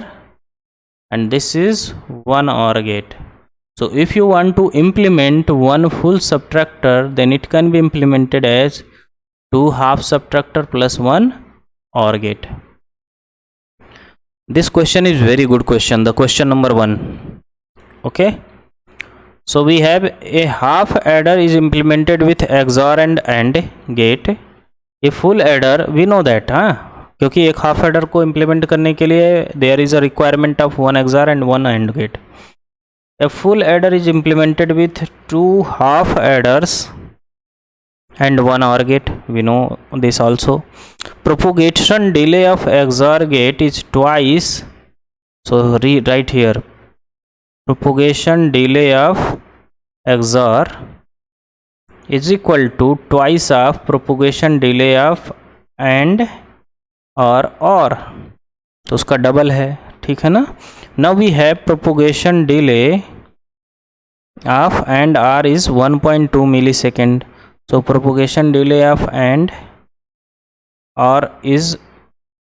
and this is one OR gate. So if you want to implement one full subtractor, then it can be implemented as two half subtractor plus one OR gate. This question is very good question, the question number 1. Okay, so we have a half adder is implemented with XOR and AND gate. A full adder, we know that, क्योंकि एक half adder को implement करने के लिए there is a requirement of one XOR and one AND गेट. A full adder is implemented with two half adders and one OR gate. We know this also. Propagation delay of XOR gate is twice. So write here. Propagation delay of XOR is equal to twice of propagation delay of AND और OR. तो उसका double है, ठीक है ना. Now we have propagation delay of AND OR is 1.2 millisecond. So propagation delay of AND OR is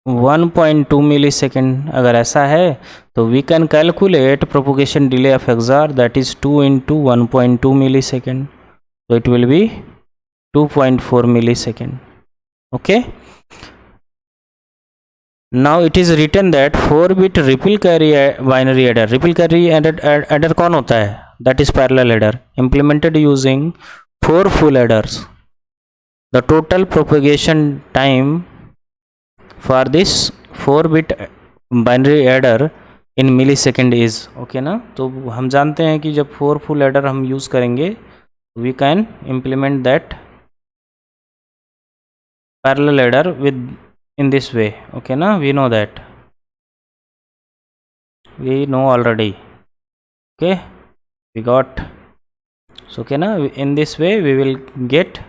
1.2 millisecond. अगर ऐसा है तो we can calculate propagation delay of XOR, that is 2 into 1.2 millisecond. So it will be 2.4 millisecond. Okay. Now it is written that 4-bit ripple carry binary adder. Ripple carry adder कौन होता है? That is parallel adder implemented using 4 full adders. The total propagation time for this 4-bit binary adder in millisecond is. Okay ना? तो हम जानते हैं कि जब 4 full adder हम यूज़ करेंगे, we can implement that parallel adder with in this way. Okay na, we know that, we know already. Okay, we got. So okay na, in this way we will get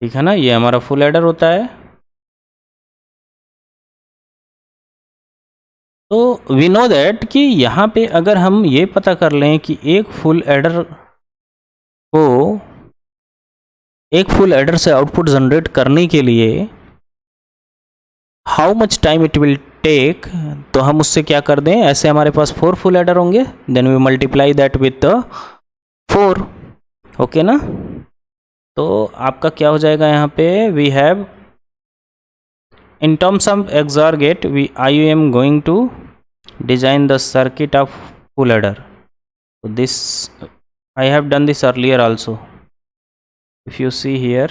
ठीक है ना. ये हमारा full adder होता है. तो we know that कि यहाँ पे अगर हम ये पता कर लें कि एक फुल एडर से आउटपुट जनरेट करने के लिए how much time it will take, तो हम उससे क्या कर दें, ऐसे हमारे पास 4 फुल एडर होंगे, then we multiply that with 4. Okay ना. तो आपका क्या हो जाएगा यहाँ पे, we have in terms of XOR gate, I am going to design the circuit of full adder. So this I have done this earlier also. If you see here,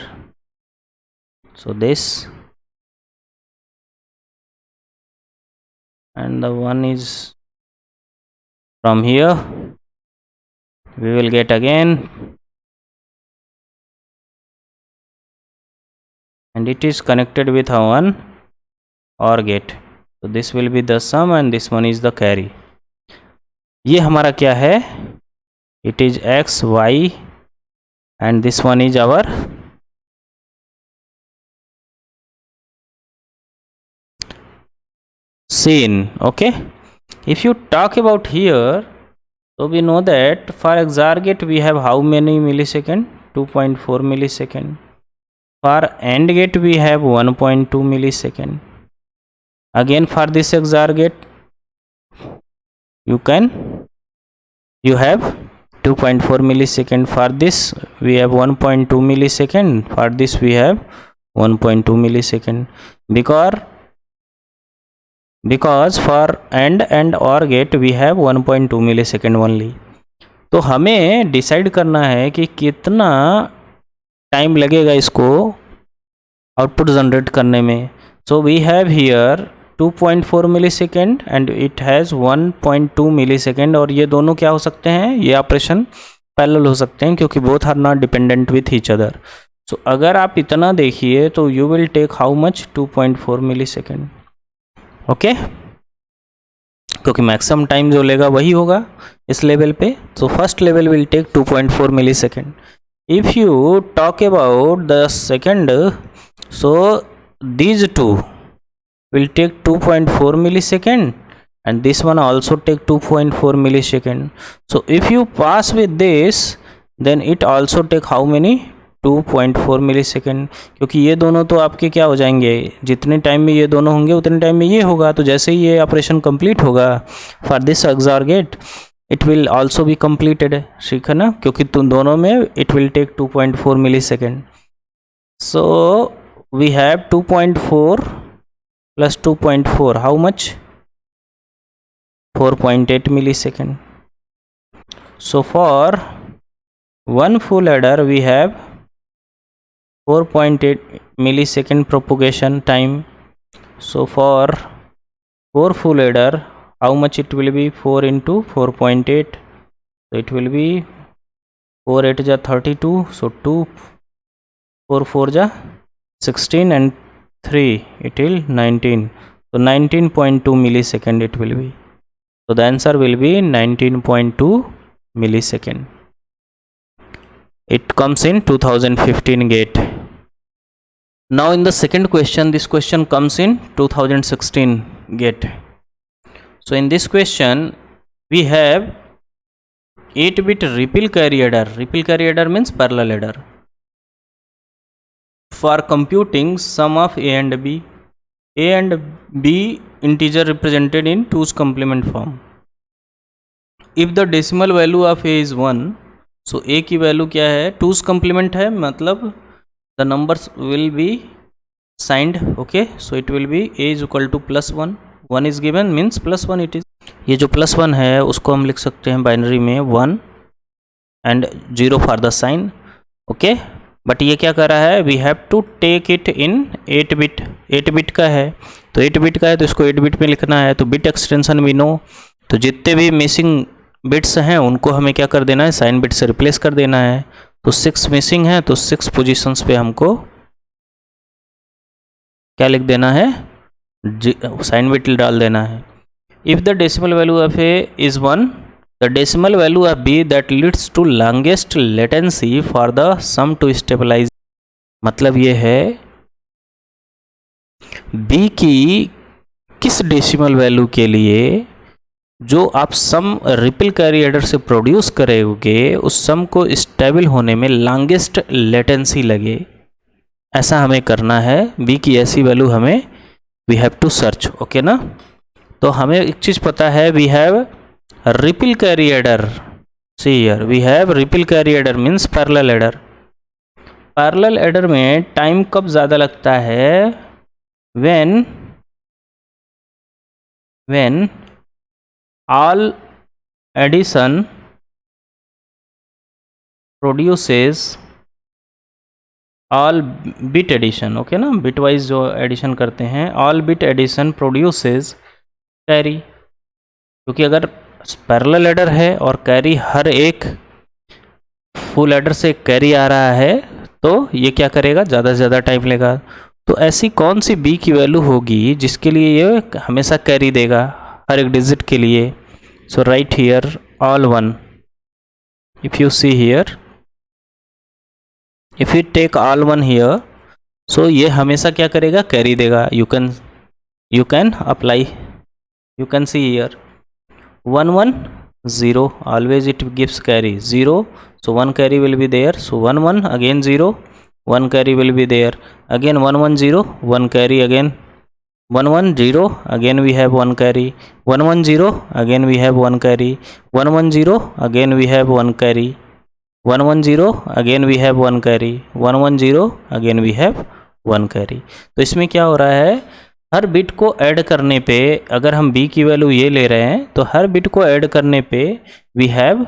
so this and the one is from here, we will get again, and it is connected with one OR gate. So this will be the sum and this one is the carry. ये हमारा क्या है, it is x, y, and this one is our scene. Okay, if you talk about here, so we know that for XOR gate we have how many millisecond? 2.4 millisecond. For AND gate we have 1.2 millisecond. Again for this XOR gate you have 2.4 millisecond. For this we have 1.2 millisecond. For this we have 1.2 millisecond. Because for AND and OR gate we have 1.2 millisecond only. तो हमें decide करना है कि कितना time लगेगा इसको output generate करने में. So we have here 2.4 millisecond and it has 1.2 millisecond. और ये दोनों क्या हो सकते हैं? ये ऑपरेशन पैरेलल हो सकते हैं क्योंकि both are not dependent with each other. So अगर आप इतना देखिए तो you will take how much? 2.4 millisecond. Okay, क्योंकि मैक्सिमम टाइम जो लेगा वही होगा इस लेवल पे. So first level will take 2.4 millisecond. If you talk about the second, so these two will take 2.4 millisecond and this one also take 2.4 millisecond. So if you pass with this then it also take how many? 2.4 millisecond. क्योंकि ये दोनों तो आपके क्या हो जाएंगे, जितने time में ये दोनों होंगे उतने टाइम में ये होगा. तो जैसे ही ये ऑपरेशन कंप्लीट होगा for this XOR gate it will also be completed. ठीक है ना, क्योंकि तुम दोनों में it will take 2.4 millisecond. So we have 2.4 plus 2.4 how much? 4.8 millisecond. So for one full adder we have 4.8 millisecond propagation time. So for 4 full adder how much it will be? 4 into 4.8, so it will be 4 8 ja 32, so 2 4 4 ja 16 and 3 it will 19, so 19.2 millisecond it will be. So the answer will be 19.2 millisecond. It comes in 2015 gate. Now in the second question, this question comes in 2016 gate. So in this question we have 8-bit repeal carry adder. Repeal carry adder means parallel adder. For computing sum of a and b, a and b integer represented in 2's complement form. If the decimal value of a is 1, so a की value क्या है? 2's complement है, मतलब the numbers will be signed. Okay, so it will be a is equal to +1. 1 is given means +1 it is. ये जो +1 है उसको हम लिख सकते हैं बाइनरी में 1 and 0 for the sign. Okay, but ये क्या कर रहा है? We have to take it in 8 bit. 8 bit का है तो 8 बिट का है तो इसको 8 बिट में लिखना है. तो बिट एक्सटेंशन वी नो, तो जितने भी मिसिंग बिट्स हैं उनको हमें क्या कर देना है? साइन बिट से रिप्लेस कर देना है. तो 6 मिसिंग है तो 6 पोजीशंस पे हमको क्या लिख देना है? साइन बिट डाल देना है. If the decimal value of A is 1, the decimal value of b that leads to longest latency for the sum to stabilize. मतलब ये है b की किस डेसिमल वैल्यू के लिए जो आप सम रिपल कैरी एडर से प्रोड्यूस करोगे उस सम को स्टेबल होने में लॉन्गेस्ट लेटेंसी लगे, ऐसा हमें करना है. b की ऐसी वैल्यू हमें we have to search. Okay ना, तो हमें एक चीज़ पता है, we have ripple carry adder. See here we have ripple carry adder means parallel adder. Parallel adder में टाइम कब ज़्यादा लगता है? When all addition produces all bit addition. Okay ना, बिट वाइज जो एडिशन करते हैं, all bit addition produces carry. क्योंकि अगर पैरेलल एडर है और कैरी हर एक फुल एडर से कैरी आ रहा है तो ये क्या करेगा? ज़्यादा से ज़्यादा टाइम लेगा. तो ऐसी कौन सी b की वैल्यू होगी जिसके लिए ये हमेशा कैरी देगा हर एक डिजिट के लिए? So right here all 1. if you see here, if you take all one here, so ये हमेशा क्या करेगा, कैरी देगा. you can apply, you can see here 1 1 0, always it gives carry 0, so 1 carry will be there, so 1 1 again 0, 1 carry will be there, again 1 1 0, 1 carry, again 1 1 0, again we have 1 carry, 1 1 0, again we have 1 carry, 1 1 0, again we have 1 carry, 1 1 0, again we have 1 carry, 1 1 0, again we have 1 carry. तो इसमें क्या हो रहा है, हर bit को add करने पे, अगर हम b की वैल्यू ये ले रहे हैं तो हर बिट को ऐड करने पे वी हैव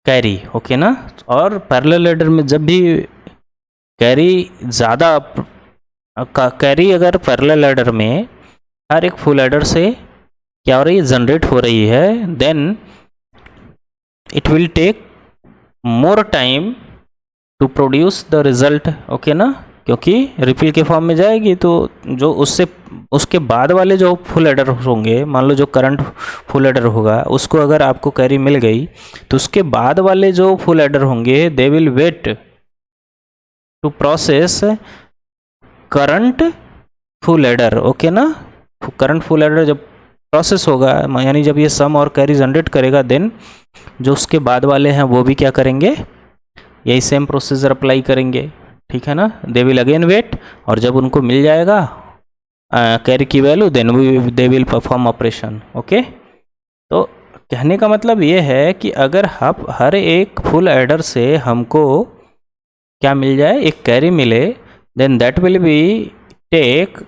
कैरी. ओके ना. और पैरेलल एडर में जब भी कैरी ज़्यादा कैरी अगर पैरेलल एडर में हर एक फुल एडर से क्या हो रही है, जनरेट हो रही है, then it will take more time to produce the result. Okay ना. क्योंकि रिपील के फॉर्म में जाएगी तो जो उसके बाद वाले जो फुल एडर होंगे, मान लो जो करंट फुल एडर होगा उसको अगर आपको कैरी मिल गई तो उसके बाद वाले जो फुल एडर होंगे they will wait to process current full adder. Okay ना. करंट फुल एडर जब प्रोसेस होगा, यानी जब ये सम और कैरी जनरेट करेगा, देन जो उसके बाद वाले हैं वो भी क्या करेंगे, यही सेम प्रोसीजर अप्लाई करेंगे. ठीक है ना. दे विल अगेन वेट, और जब उनको मिल जाएगा कैरी की value, then they will perform operation. Okay. तो कहने का मतलब ये है कि अगर हर एक फुल एडर से हमको क्या मिल जाए, एक कैरी मिले, then that will be take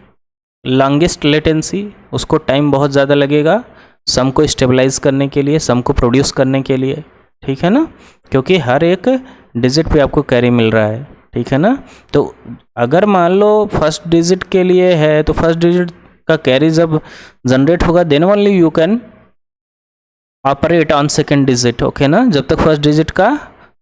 longest latency. उसको टाइम बहुत ज़्यादा लगेगा सम को स्टेबलाइज करने के लिए, सम को प्रोड्यूस करने के लिए. ठीक है ना. क्योंकि हर एक डिजिट पे आपको कैरी मिल रहा है. ठीक है ना. तो अगर मान लो फर्स्ट डिजिट के लिए है तो फर्स्ट डिजिट का कैरी जब जनरेट होगा then only you can operate on second digit. Okay ना. जब तक फर्स्ट डिजिट का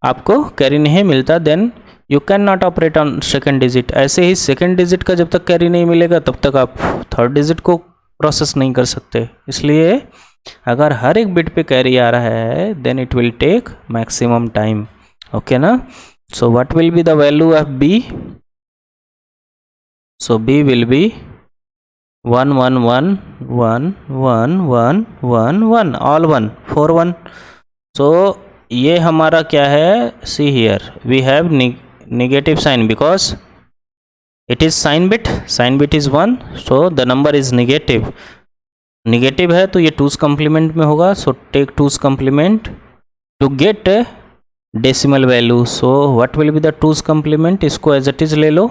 आपको कैरी नहीं मिलता then you can not operate on second digit. ऐसे ही सेकेंड डिजिट का जब तक कैरी नहीं मिलेगा तब तक आप थर्ड डिजिट को प्रोसेस नहीं कर सकते. इसलिए अगर हर एक बिट पे कैरी आ रहा है then it will take maximum time. Okay ना. So what will be the value of b? So b will be 1 1 1 1 1 1 1 1, all 1 4 1. So ये हमारा क्या है, see here we have negative sign because it is sign bit is 1, so the number is negative. Negative है तो ये 2's complement में होगा. So take 2's complement to get decimal value. So what will be the 2's complement? इसको as it is ले लो,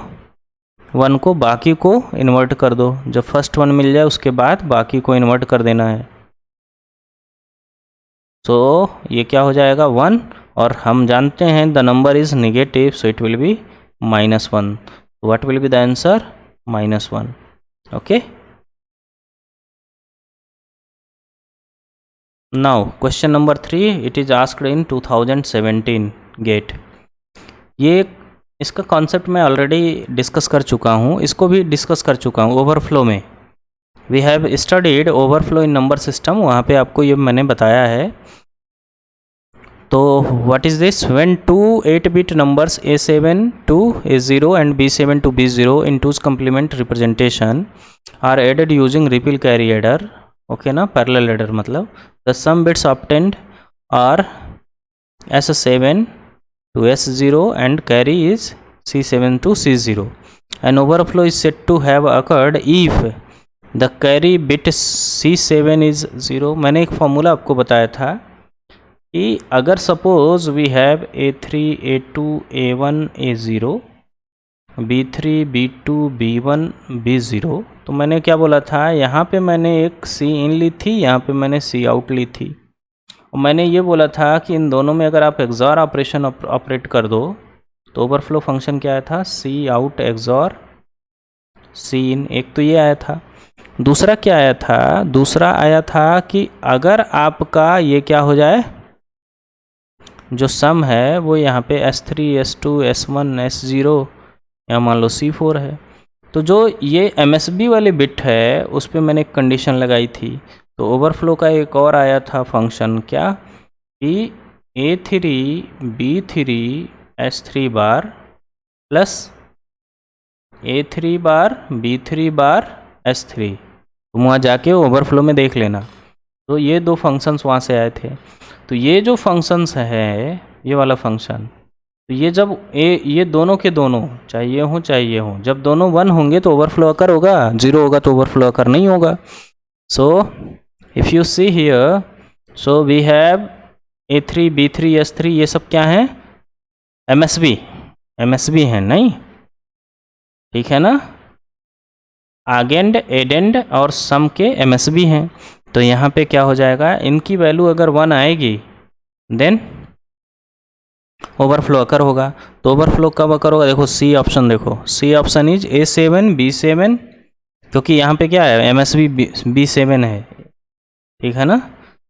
1 को, बाकी को इन्वर्ट कर दो. जब फर्स्ट 1 मिल जाए उसके बाद बाकी को इन्वर्ट कर देना है. सो ये क्या हो जाएगा 1, और हम जानते हैं the number is negative, so it will be -1. What will be the answer? -1. Okay. Now question number 3, it is asked in 2017 GATE. ये इसका कॉन्सेप्ट मैं ऑलरेडी डिस्कस कर चुका हूँ, इसको भी डिस्कस कर चुका हूँ ओवरफ्लो में. We have studied overflow in number system, वहाँ पे आपको ये मैंने बताया है. तो what is this? When 2 8-bit numbers A7 to A0 and B7 to B0 in 2's complement representation are added using repeal carry adder. Okay ना. Parallel adder मतलब the sum bits obtained are S7 to S0 and carry is C7 to C0. An overflow is said to have occurred if the carry bit C7 is 0. मैंने एक formula आपको बताया था कि अगर suppose we have A3 A2 A1 A0 B3 B2 B1 B0, तो मैंने क्या बोला था, यहाँ पे मैंने एक C इन ली थी, यहाँ पे मैंने C आउट ली थी. और मैंने ये बोला था कि इन दोनों में अगर आप XOR ऑपरेशन ऑपरेट कर दो तो ओवरफ्लो फंक्शन क्या आया था, C आउट XOR C इन. एक तो ये आया था. दूसरा क्या आया था? दूसरा आया था कि अगर आपका ये क्या हो जाए, जो सम है वो यहाँ पे S3 S2 S1 S0 या मान लो C4 है, तो जो ये MSB वाले बिट है उस पर मैंने एक कंडीशन लगाई थी. तो ओवरफ्लो का एक और आया था फंक्शन, क्या कि A3 B3 S3 बार प्लस A3 बार B3 बार S3। तुम वहाँ जाके ओवरफ्लो में देख लेना। तो ये दो फंक्शंस वहाँ से आए थे। तो ये जो फंक्शंस है, ये वाला फंक्शन, तो ये जब ये दोनों के दोनों चाहे ये हो, जब दोनों 1 होंगे तो ओवरफ्लो अकर होगा, 0 होगा तो ओवरफ्लो अकर नहीं होगा। So if you see here, so we have A3 B3 S3, ये सब क्या है? MSB है नहीं, ठीक है ना। आगेंड एडेंड और सम के MSB हैं। तो यहाँ पे क्या हो जाएगा, इनकी वैल्यू अगर 1 आएगी देन ओवरफ्लो अकर होगा। तो ओवरफ्लो कब अकर होगा? देखो सी ऑप्शन, देखो C option is A7 B7, क्योंकि यहाँ पे क्या है, MSB B7 है, ठीक है ना।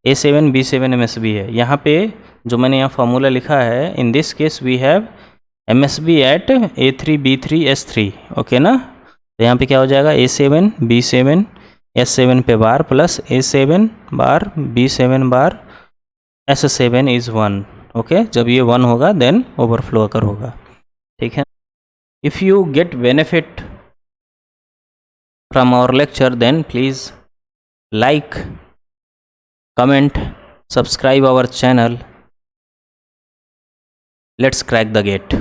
A7 B7 MSB है। यहाँ पे जो मैंने यहाँ फॉर्मूला लिखा है, in this case we have MSB at A3 B3 S3, okay ना। तो यहाँ पे क्या हो जाएगा, A7 B7 S7 पे bar plus A7 bar B7 bar S7 is 1, okay. जब ये 1 होगा देन ओवरफ्लो अकर होगा, ठीक है। If you get benefit from our lecture then please like, comment, subscribe our channel. Let's crack the gate.